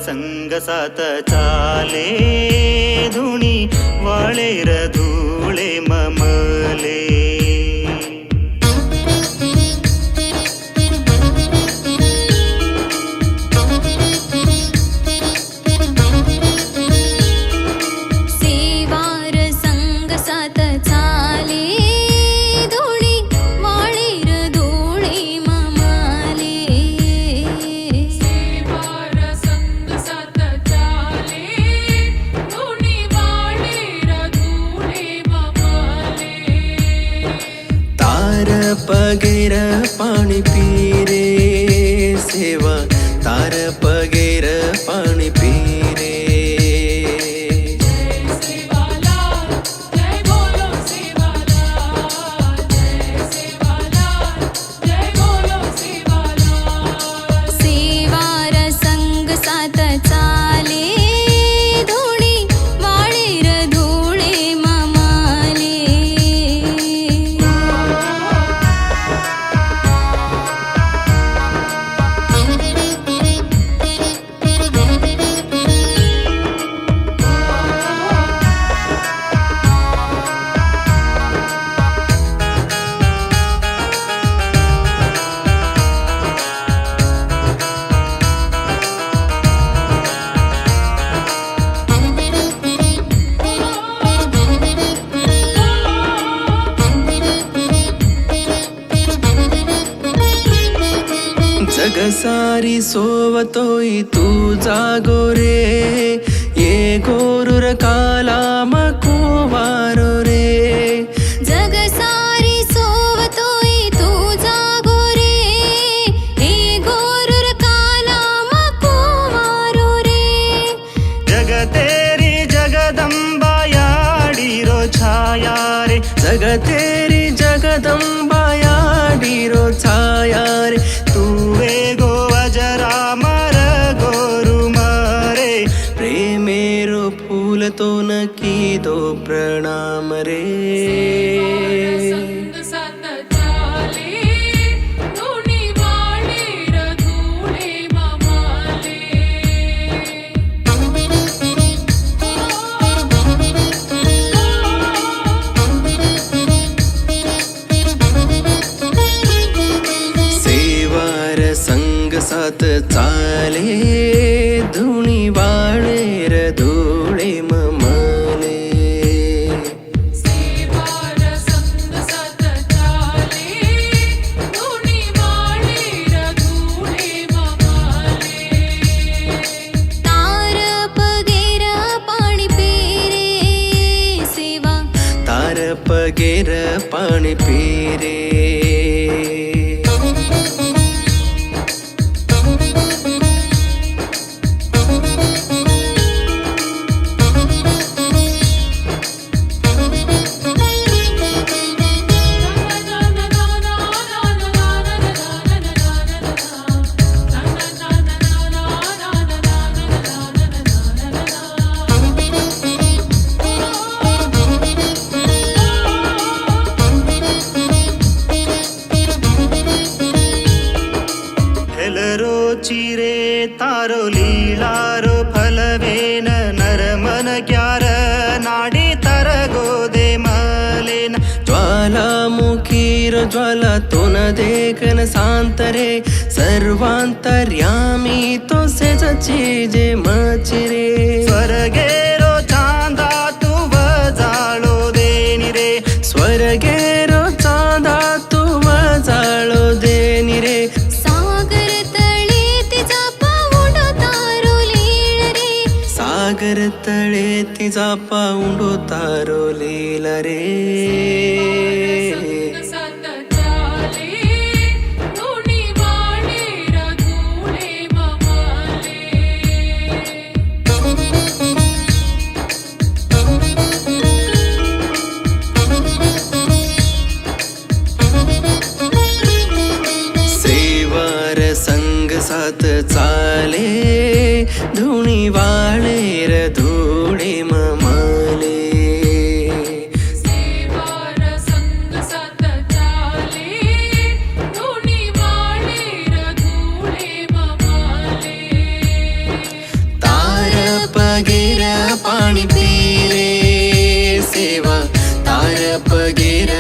संग सात चाले धुणी वाळेर धुळे ममले सेवार संग सात चाले धुणी वाळेर धुळे ममले पगेर पाणी पी रे सेवा तार पगेर पाणी पी रे सेवार संग सात चाले धुणी वाळेर धुळे ममले जग सारी सोवतोई तू जागो रे ये गोरुर काला मको वारो रे जग सारी सोवतोई तू जागो रे हे गोरुर काला मको वारो रे जग तेरी जगदंबा याडी रो छाया रे जग तेरी जगदंबा याडी रो छाया रे तू गो अजरामर गोरु मरे प्रेमेरो फूल तो न की दो प्रणाम रे संग सात चाले धुणी वाळेर धुळे ममले सेवार संग सात चाले धुणी वाळेर धुळे ममले तार पगेर पाणी पी रे सेवा तार पगेर पाणी पी रे चिरे तारो लीलारो फलवेन नरमन क्यार नाडी तर गोदे मलेन ज्वालामुखीर ज्वाला तो न देखन सांतरे सर्वांतर्यामी तो से चीजे मचिरे स्वर्गेरो चांदा तू वजाळो देनी रे स्वर्गेरो चांदा तू वजाळो देनी रे सागर तळे तिचा पाऊंडो तारो लील रे संग सात चाले धुणी वाळेर साथ चाले धुणी वाळेर धुळे ममाले सेवार संग साथ चाले धुणी वाळेर धुळे ममाले तार पगेर पाणी पिरे सेवा तार पगेर